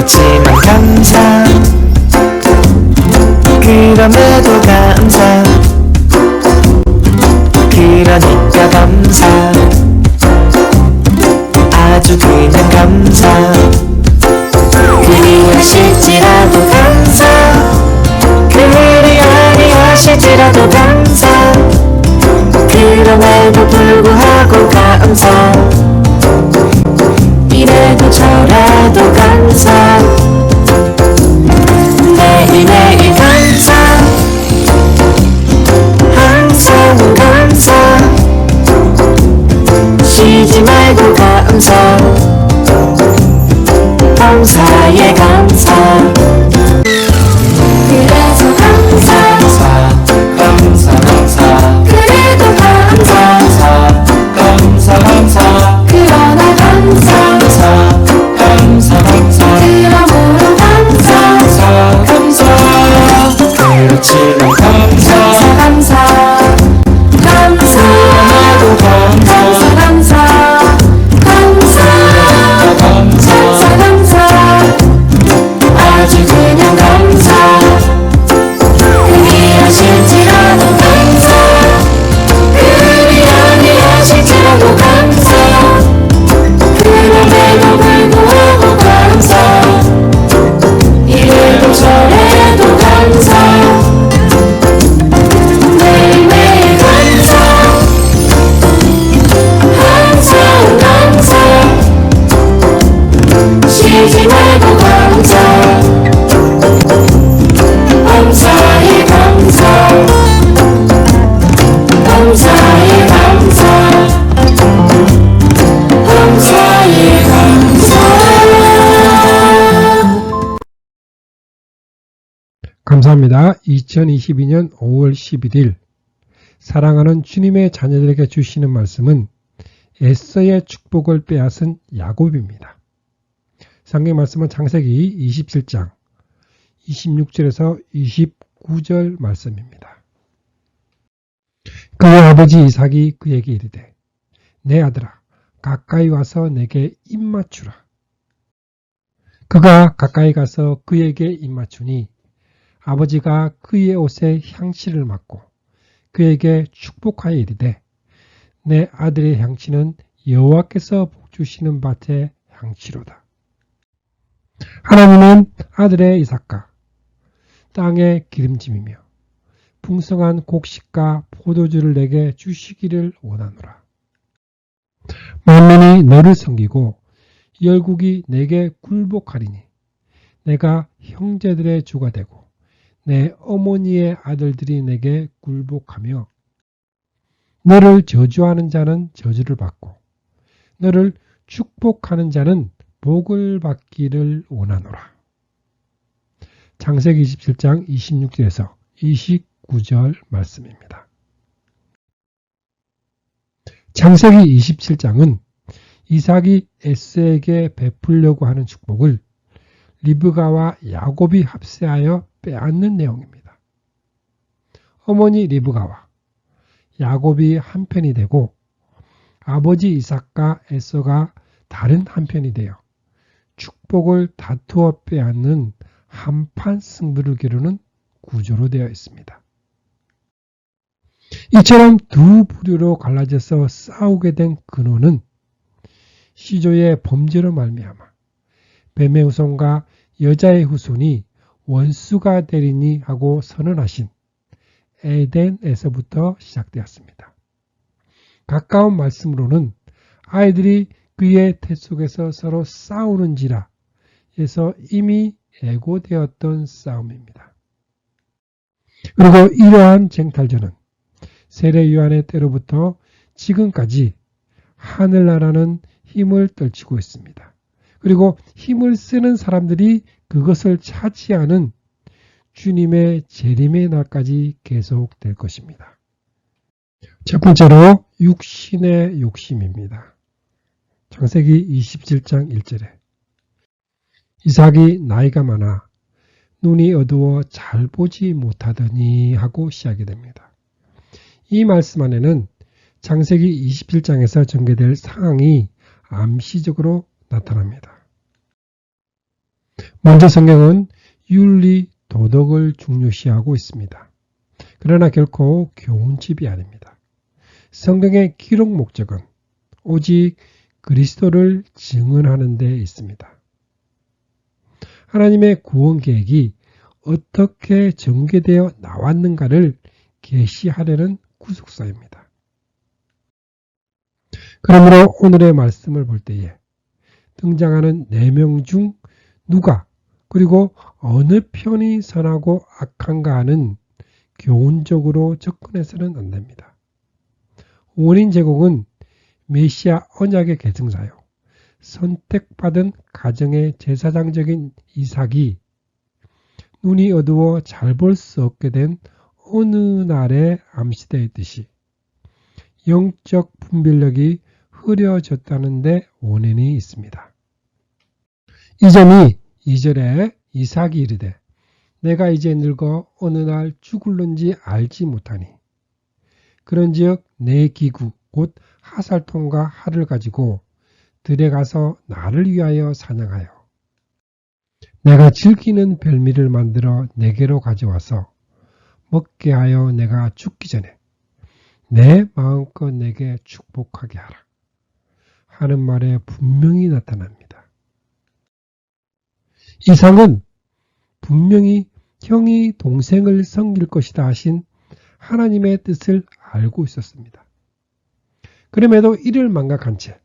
그렇지만 감사, 그럼에도 감사, 그러니까 감사, 아주 그냥 감사. 그리 하실지라도 감사, 그리 아니하실지라도 감사, 그럼에도 불구하고 감사, 이래도 저래도 감사, 매일매일 감사, 항상 감사, 쉬지 말고 감사, 감사에 감사. 그래서 감사, 감사, 감사, 그래도 감사, 감사, 감사, 그러나 감사, 감사, 감사, 그러므로 감사, 감사, 그렇지만 감사, 감사, 감사, 그럼에도 감사, 감사, 감사, 감사, 감사, 아주 그냥 감사. 그리 하실지라도 감사, 그리 아니하실지라도 감사, 그럼에도 불구하고 감사, 이래도 저래도 감사, 매일매일 감사, 항상 감사, 쉬지 말고 감사, 감사에 감사, 감사에 감사, 감사에 감사. 감사합니다. 2022년 5월 11일 사랑하는 주님의 자녀들에게 주시는 말씀은 에서의 축복을 빼앗은 야곱입니다. 성경 말씀은 창세기 27장 26절에서 29절 말씀입니다. 그의 아버지 이삭이 그에게 이르되 내 아들아 가까이 와서 내게 입맞추라. 그가 가까이 가서 그에게 입맞추니 아버지가 그의 옷에 향취를 맡고 그에게 축복하여 이르되 내 아들의 향취는 여호와께서 복주시는 밭의 향취로다. 하나님은 아들의 이삭과 땅의 기름짐이며 풍성한 곡식과 포도주를 내게 주시기를 원하노라. 만민이 너를 섬기고 열국이 내게 굴복하리니 내가 형제들의 주가 되고 내 어머니의 아들들이 내게 굴복하며 너를 저주하는 자는 저주를 받고 너를 축복하는 자는 복을 받기를 원하노라. 창세기 27장 26절에서 29절 말씀입니다. 창세기 27장은 이삭이 에서에게 베풀려고 하는 축복을 리브가와 야곱이 합세하여 빼앗는 내용입니다. 어머니 리브가와 야곱이 한편이 되고 아버지 이삭과 에서가 다른 한편이 되어 축복을 다투어 빼앗는 한판 승부를 겨루는 구조로 되어 있습니다. 이처럼 두 부류로 갈라져서 싸우게 된 근원은 시조의 범죄로 말미암아 뱀의 후손과 여자의 후손이 원수가 되리니 하고 선언하신 에덴에서부터 시작되었습니다. 가까운 말씀으로는 아이들이 그의 태 속에서 서로 싸우는지라 에서 이미 예고되었던 싸움입니다. 그리고 이러한 쟁탈전은 세례 요한의 때로부터 지금까지 하늘나라는 힘을 떨치고 있습니다. 그리고 힘을 쓰는 사람들이 그것을 차지하는 주님의 재림의 날까지 계속될 것입니다. 첫 번째로 육신의 욕심입니다. 창세기 27장 1절에 이삭이 나이가 많아 눈이 어두워 잘 보지 못하더니 하고 시작이 됩니다. 이 말씀 안에는 창세기 27장에서 전개될 상황이 암시적으로 나타납니다. 먼저 성경은 윤리, 도덕을 중요시하고 있습니다. 그러나 결코 교훈집이 아닙니다. 성경의 기록 목적은 오직 그리스도를 증언하는 데 있습니다. 하나님의 구원 계획이 어떻게 전개되어 나왔는가를 계시하려는 구속사입니다. 그러므로 오늘의 말씀을 볼 때에 등장하는 4명 중 누가 그리고 어느 편이 선하고 악한가 하는 교훈적으로 접근해서는 안 됩니다. 원인 제공은 메시아 언약의 계승자요. 선택받은 가정의 제사장적인 이삭이 눈이 어두워 잘 볼 수 없게 된 어느 날에 암시되어 있듯이 영적 분별력이 흐려졌다는 데 원인이 있습니다. 이 점이 2절에 이삭이 이르되 내가 이제 늙어 어느 날 죽을는지 알지 못하니 그런지역 내 기구 곧 하살통과 활을 가지고 들에 가서 나를 위하여 사냥하여 내가 즐기는 별미를 만들어 내게로 가져와서 먹게 하여 내가 죽기 전에 내 마음껏 내게 축복하게 하라 하는 말에 분명히 나타납니다. 이삭은 분명히 형이 동생을 섬길 것이다 하신 하나님의 뜻을 알고 있었습니다. 그럼에도 이를 망각한 채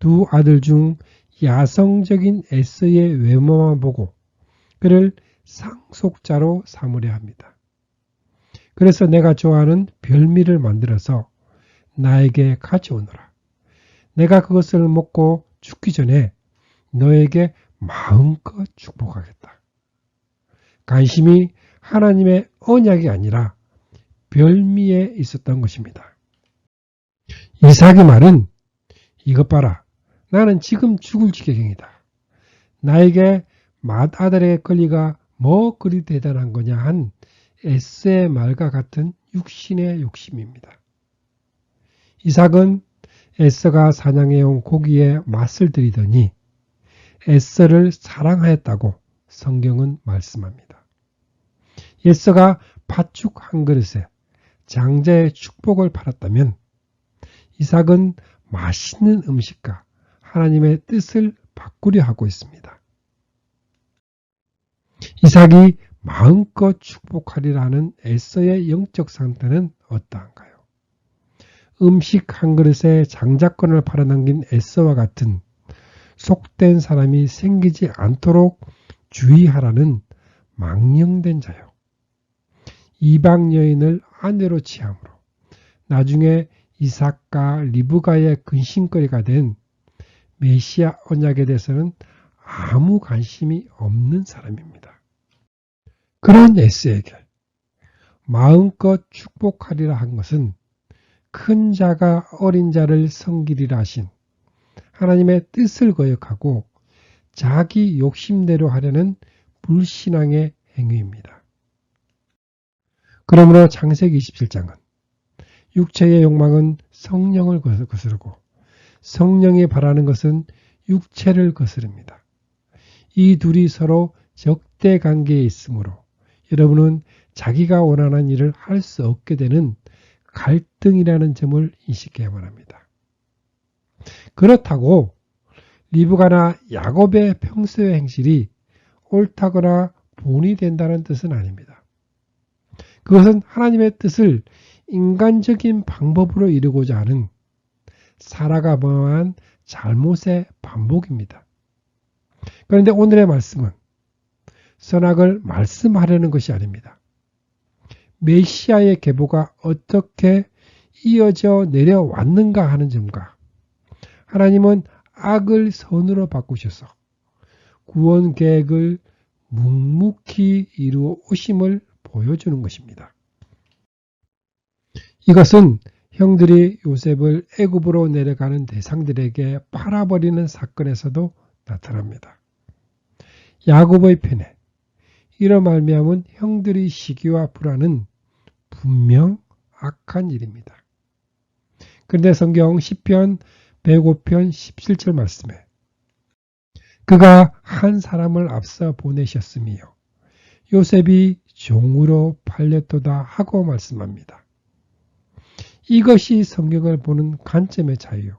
두 아들 중 야성적인 에서의 외모만 보고 그를 상속자로 삼으려 합니다. 그래서 내가 좋아하는 별미를 만들어서 나에게 가져오너라. 내가 그것을 먹고 죽기 전에 너에게 마음껏 축복하겠다. 관심이 하나님의 언약이 아니라 별미에 있었던 것입니다. 이삭의 말은 이것 봐라. 나는 지금 죽을 지경이다. 나에게 맏아들의 권리가 뭐 그리 대단한 거냐 한 에서의 말과 같은 육신의 욕심입니다. 이삭은 에서가 사냥해온 고기에 맛을 들이더니 에서를 사랑하였다고 성경은 말씀합니다. 에서가 팥죽 한 그릇에 장자의 축복을 팔았다면 이삭은 맛있는 음식과 하나님의 뜻을 바꾸려 하고 있습니다. 이삭이 마음껏 축복하리라 하는 에서의 영적 상태는 어떠한가요? 음식 한 그릇에 장자권을 팔아넘긴 에서와 같은 속된 사람이 생기지 않도록 주의하라는 망령된 자요. 이방 여인을 아내로 취함으로 나중에 이삭과 리브가의 근심거리가 된 메시아 언약에 대해서는 아무 관심이 없는 사람입니다. 그런 에스에게 마음껏 축복하리라 한 것은 큰 자가 어린 자를 섬기리라 하신 하나님의 뜻을 거역하고 자기 욕심대로 하려는 불신앙의 행위입니다. 그러므로 창세기 27장은 육체의 욕망은 성령을 거스르고 성령이 바라는 것은 육체를 거스릅니다. 이 둘이 서로 적대 관계에 있으므로 여러분은 자기가 원하는 일을 할 수 없게 되는 갈등이라는 점을 인식해야만 합니다. 그렇다고 리브가나 야곱의 평소의 행실이 옳다거나 본이 된다는 뜻은 아닙니다. 그것은 하나님의 뜻을 인간적인 방법으로 이루고자 하는 사라가 범한 잘못의 반복입니다. 그런데 오늘의 말씀은 선악을 말씀하려는 것이 아닙니다. 메시아의 계보가 어떻게 이어져 내려왔는가 하는 점과 하나님은 악을 선으로 바꾸셔서 구원 계획을 묵묵히 이루어 오심을 보여주는 것입니다. 이것은 형들이 요셉을 애굽으로 내려가는 대상들에게 팔아버리는 사건에서도 나타납니다. 야곱의 편에 이로 말미암은 형들의 시기와 불안은 분명 악한 일입니다. 그런데 성경 시편 105편 17절 말씀에 그가 한 사람을 앞서 보내셨으며 요셉이 종으로 팔렸도다 하고 말씀합니다. 이것이 성경을 보는 관점의 차이요.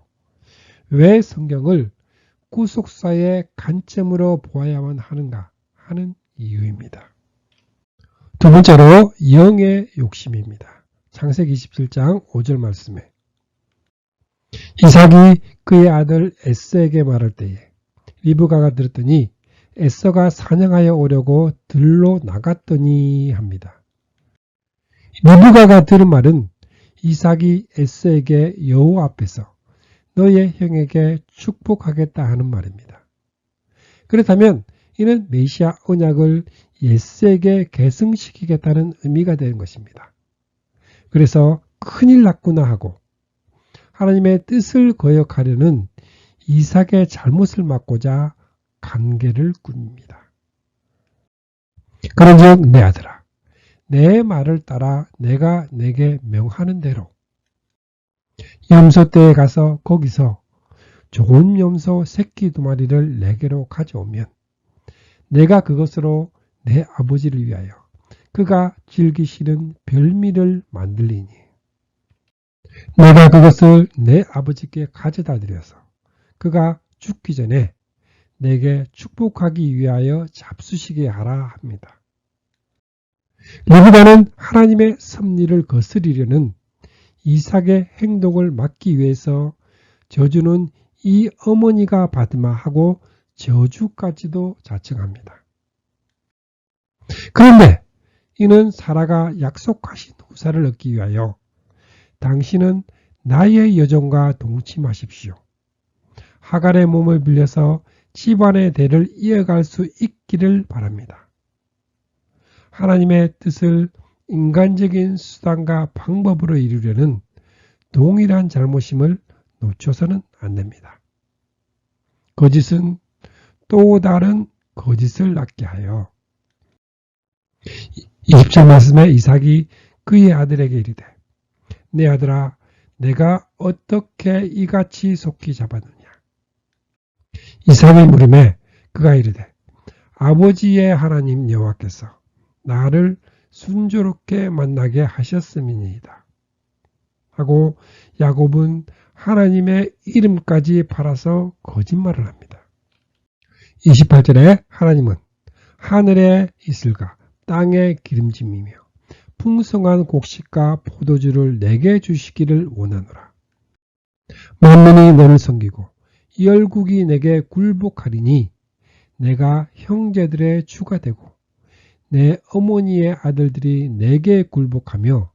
왜 성경을 구속사의 관점으로 보아야만 하는가 하는 이유입니다. 두 번째로 영의 욕심입니다. 창세기 27장 5절 말씀에 이삭이 그의 아들 에서에게 말할 때에 리브가가 들었더니 에서가 사냥하여 오려고 들로 나갔더니 합니다. 리브가가 들은 말은 이삭이 에서에게 여호와 앞에서 너의 형에게 축복하겠다 하는 말입니다. 그렇다면 이는 메시아 언약을 에서에게 계승시키겠다는 의미가 되는 것입니다. 그래서 큰일 났구나 하고 하나님의 뜻을 거역하려는 이삭의 잘못을 막고자 관계를 꾸밉니다. 그런즉 내 아들아, 내 말을 따라 내가 내게 명하는 대로 염소떼에 가서 거기서 좋은 염소 새끼 2마리를 내게로 가져오면 내가 그것으로 내 아버지를 위하여 그가 즐기시는 별미를 만들리니 내가 그것을 내 아버지께 가져다 드려서 그가 죽기 전에 내게 축복하기 위하여 잡수시게 하라 합니다. 리브가는 하나님의 섭리를 거스리려는 이삭의 행동을 막기 위해서 저주는 이 어머니가 받으마 하고 저주까지도 자청합니다. 그런데 이는 사라가 약속하신 후사를 얻기 위하여 당신은 나의 여종과 동침하십시오. 하갈의 몸을 빌려서 집안의 대를 이어갈 수 있기를 바랍니다. 하나님의 뜻을 인간적인 수단과 방법으로 이루려는 동일한 잘못임을 놓쳐서는 안 됩니다. 거짓은 또 다른 거짓을 낳게 하여 20절 말씀에 이삭이 그의 아들에게 이르되 내 아들아 내가 어떻게 이같이 속히 잡았느냐. 이삭의 물음에 그가 이르되 아버지의 하나님 여호와께서 나를 순조롭게 만나게 하셨음이니이다. 하고 야곱은 하나님의 이름까지 팔아서 거짓말을 합니다. 28절에 하나님은 하늘의 이슬과 땅의 기름짐이며 풍성한 곡식과 포도주를 내게 주시기를 원하노라. 만민이 너를 섬기고 열국이 내게 굴복하리니 내가 형제들의 주가 되고 내 어머니의 아들들이 내게 굴복하며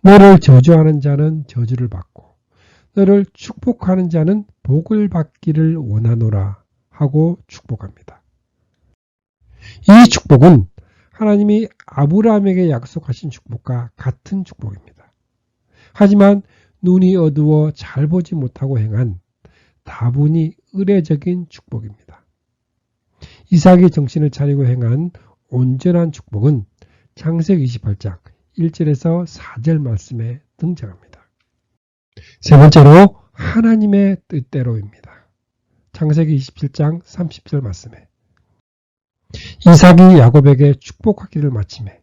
너를 저주하는 자는 저주를 받고 너를 축복하는 자는 복을 받기를 원하노라 하고 축복합니다. 이 축복은 하나님이 아브라함에게 약속하신 축복과 같은 축복입니다. 하지만 눈이 어두워 잘 보지 못하고 행한 다분히 의례적인 축복입니다. 이삭이 정신을 차리고 행한 온전한 축복은 창세기 28장 1절에서 4절 말씀에 등장합니다. 세 번째로 하나님의 뜻대로입니다. 창세기 27장 30절 말씀에 이삭이 야곱에게 축복하기를 마치매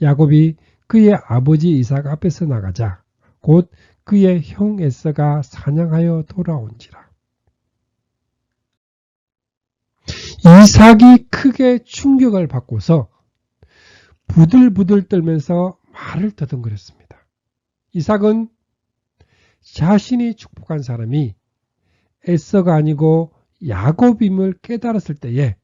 야곱이 그의 아버지 이삭 앞에서 나가자 곧 그의 형 에서가 사냥하여 돌아온지라. 이삭이 크게 충격을 받고서 부들부들 떨면서 말을 더듬거렸습니다. 이삭은 자신이 축복한 사람이 에서가 아니고 야곱임을 깨달았을 때에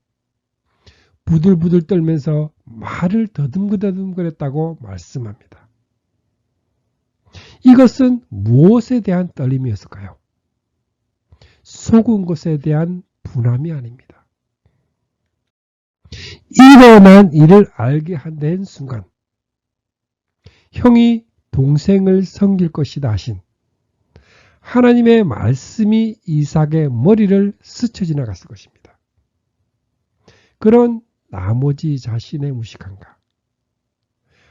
부들부들 떨면서 말을 더듬거렸다고 말씀합니다. 이것은 무엇에 대한 떨림이었을까요? 속은 것에 대한 분함이 아닙니다. 일어난 일을 알게 된 순간 형이 동생을 섬길 것이다 하신 하나님의 말씀이 이삭의 머리를 스쳐 지나갔을 것입니다. 그런 나머지 자신의 무식함과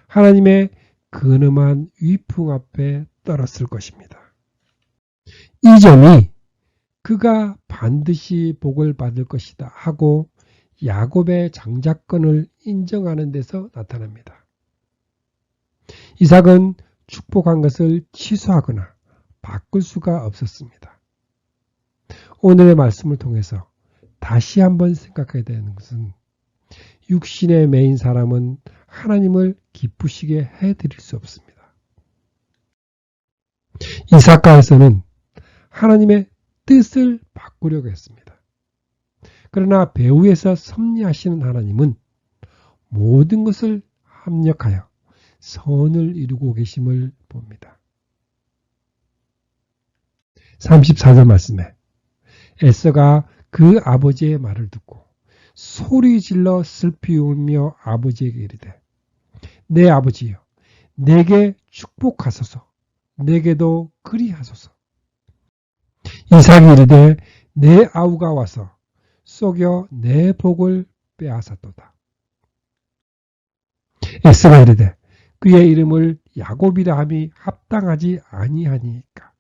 하나님의 근엄한 위풍 앞에 떨었을 것입니다. 이 점이 그가 반드시 복을 받을 것이다 하고 야곱의 장자권을 인정하는 데서 나타납니다. 이삭은 축복한 것을 취소하거나 바꿀 수가 없었습니다. 오늘의 말씀을 통해서 다시 한번 생각해야 되는 것은 육신의 매인 사람은 하나님을 기쁘시게 해드릴 수 없습니다. 이삭가에서는 하나님의 뜻을 바꾸려고 했습니다. 그러나 배후에서 섭리하시는 하나님은 모든 것을 합력하여 선을 이루고 계심을 봅니다. 34절 말씀에 에서가 그 아버지의 말을 듣고 소리 질러 슬피 울며 아버지에게 이르되 내 아버지여 내게 축복하소서 내게도 그리하소서. 이삭이 이르되 내 아우가 와서 속여 내 복을 빼앗았도다. 에스가 이르되 그의 이름을 야곱이라 함이 합당하지 아니하니까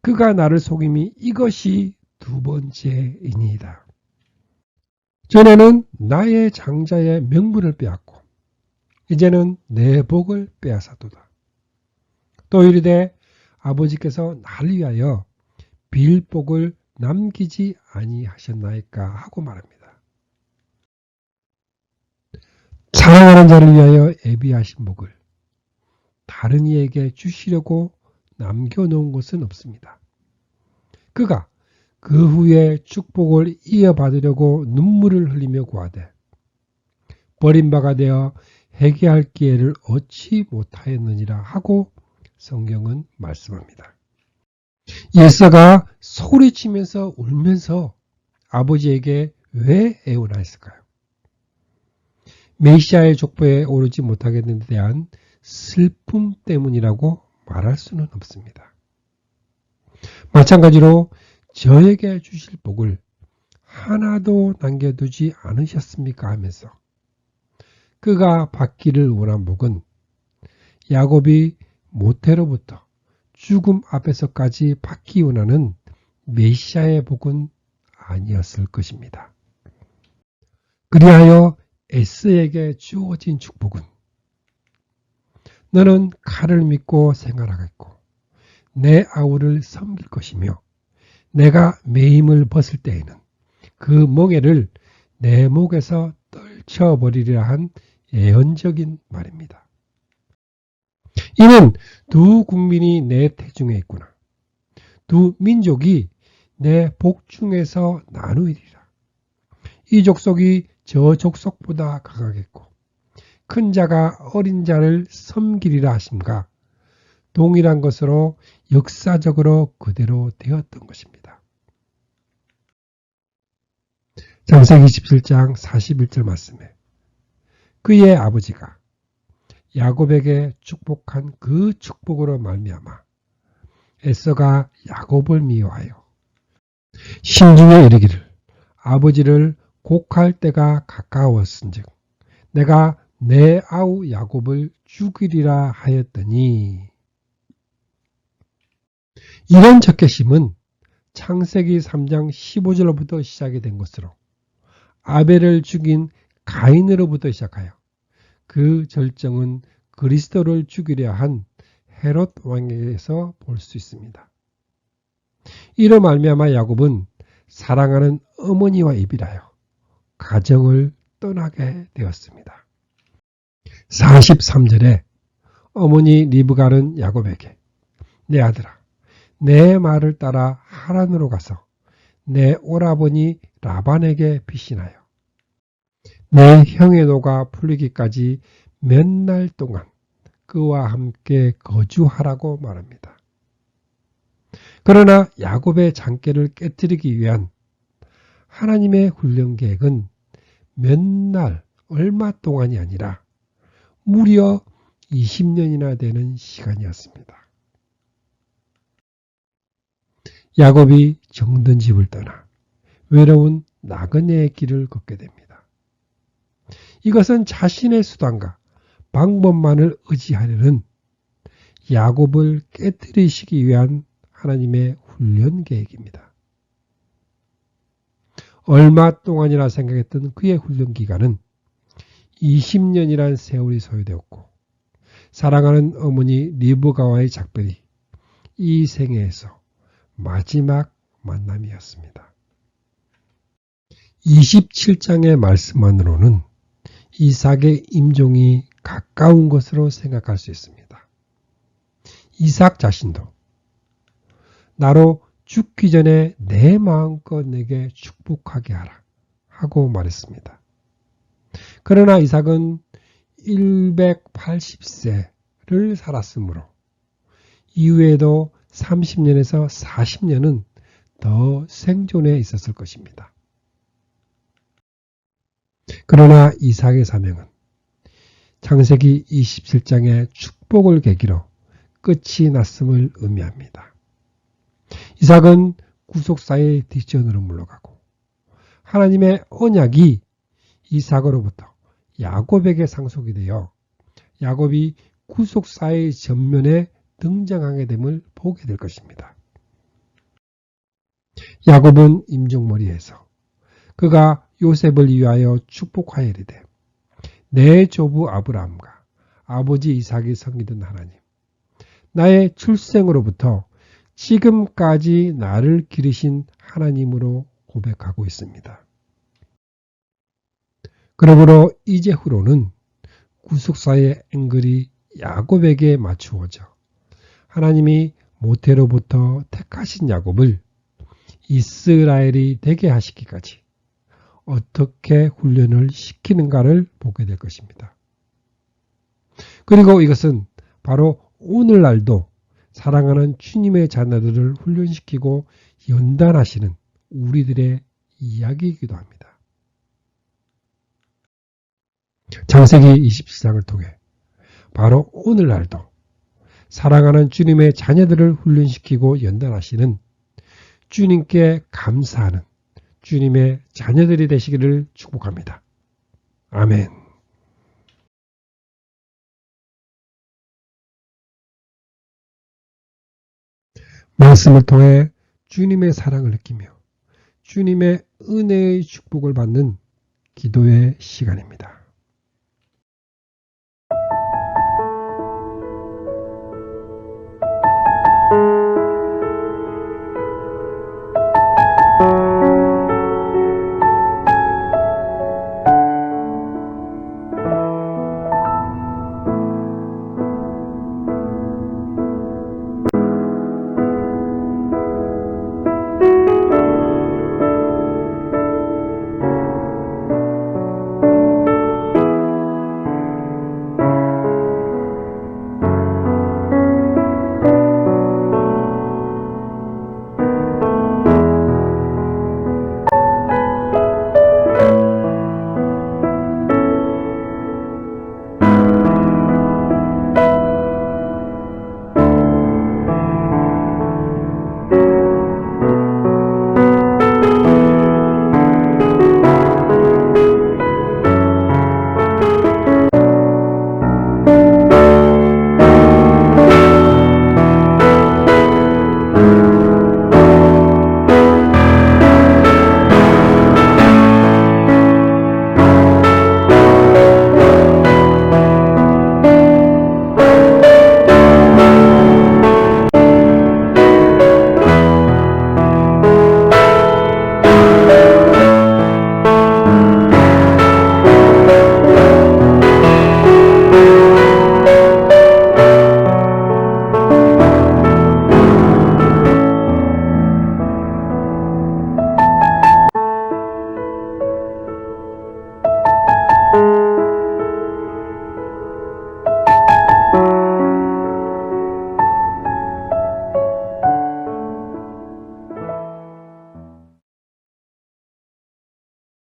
그가 나를 속임이 이것이 두 번째이니이다. 전에는 나의 장자의 명분을 빼앗고 이제는 내 복을 빼앗았도다. 또 이르되 아버지께서 나를 위하여 빌복을 남기지 아니하셨나이까 하고 말합니다. 사랑하는 자를 위하여 예비하신 복을 다른 이에게 주시려고 남겨놓은 것은 없습니다. 그가 그 후에 축복을 이어받으려고 눈물을 흘리며 구하되 버림바가 되어 회개할 기회를 얻지 못하였느니라 하고 성경은 말씀합니다. 예서가 소리치면서 울면서 아버지에게 왜 애원하였을까요? 메시아의 족보에 오르지 못하겠는 데 대한 슬픔 때문이라고 말할 수는 없습니다. 마찬가지로 저에게 주실 복을 하나도 남겨두지 않으셨습니까 하면서 그가 받기를 원한 복은 야곱이 모태로부터 죽음 앞에서까지 받기 원하는 메시아의 복은 아니었을 것입니다. 그리하여 에스에게 주어진 축복은 너는 칼을 믿고 생활하겠고 내 아우를 섬길 것이며 내가 매임을 벗을 때에는 그 멍에를 내 목에서 떨쳐버리리라 한 예언적인 말입니다. 이는 두 국민이 내 태중에 있구나. 두 민족이 내 복중에서 나누리라. 이 족속이 저 족속보다 강하겠고 큰 자가 어린 자를 섬기리라 하심과 동일한 것으로 역사적으로 그대로 되었던 것입니다. 창세기 17장 41절 말씀에 그의 아버지가 야곱에게 축복한 그 축복으로 말미암아 에서가 야곱을 미워하여 신중에 이르기를 아버지를 곡할 때가 가까웠은즉 내가 내 아우 야곱을 죽이리라 하였더니 이런 적개심은 창세기 3장 15절로부터 시작이 된 것으로 아벨을 죽인 가인으로부터 시작하여 그 절정은 그리스도를 죽이려 한 헤롯 왕에게서 볼 수 있습니다. 이로 말미암아 야곱은 사랑하는 어머니와 이별하여 가정을 떠나게 되었습니다. 43절에 어머니 리브가는 야곱에게 내 아들아 내 말을 따라 하란으로 가서 내 오라버니 라반에게 피신하여 내 형의 노가 풀리기까지 몇 날 동안 그와 함께 거주하라고 말합니다. 그러나 야곱의 장계를 깨뜨리기 위한 하나님의 훈련 계획은 몇 날, 얼마 동안이 아니라 무려 20년이나 되는 시간이었습니다. 야곱이 정든 집을 떠나 외로운 나그네의 길을 걷게 됩니다. 이것은 자신의 수단과 방법만을 의지하려는 야곱을 깨뜨리시기 위한 하나님의 훈련 계획입니다. 얼마 동안이라 생각했던 그의 훈련 기간은 20년이란 세월이 소요되었고 사랑하는 어머니 리브가와의 작별이 이 생애에서 마지막 만남이었습니다. 27장의 말씀만으로는 이삭의 임종이 가까운 것으로 생각할 수 있습니다. 이삭 자신도 나로 죽기 전에 내 마음껏 내게 축복하게 하라 하고 말했습니다. 그러나 이삭은 180세를 살았으므로 이후에도 30년에서 40년은 더 생존해 있었을 것입니다. 그러나 이삭의 사명은 창세기 27장의 축복을 계기로 끝이 났음을 의미합니다. 이삭은 구속사의 뒷전으로 물러가고 하나님의 언약이 이삭으로부터 야곱에게 상속이 되어 야곱이 구속사의 전면에 등장하게 됨을 보게 될 것입니다. 야곱은 임종머리에서 그가 요셉을 위하여 축복하여 이르되 내 조부 아브라함과 아버지 이삭이 섬기던 하나님 나의 출생으로부터 지금까지 나를 기르신 하나님으로 고백하고 있습니다. 그러므로 이제후로는 구속사의 앵글이 야곱에게 맞추어져 하나님이 모태로부터 택하신 야곱을 이스라엘이 되게 하시기까지 어떻게 훈련을 시키는가를 보게 될 것입니다. 그리고 이것은 바로 오늘날도 사랑하는 주님의 자녀들을 훈련시키고 연단하시는 우리들의 이야기이기도 합니다. 창세기 27장을 통해 바로 오늘날도 사랑하는 주님의 자녀들을 훈련시키고 연단하시는 주님께 감사하는 주님의 자녀들이 되시기를 축복합니다. 아멘. 말씀을 통해 주님의 사랑을 느끼며 주님의 은혜의 축복을 받는 기도의 시간입니다.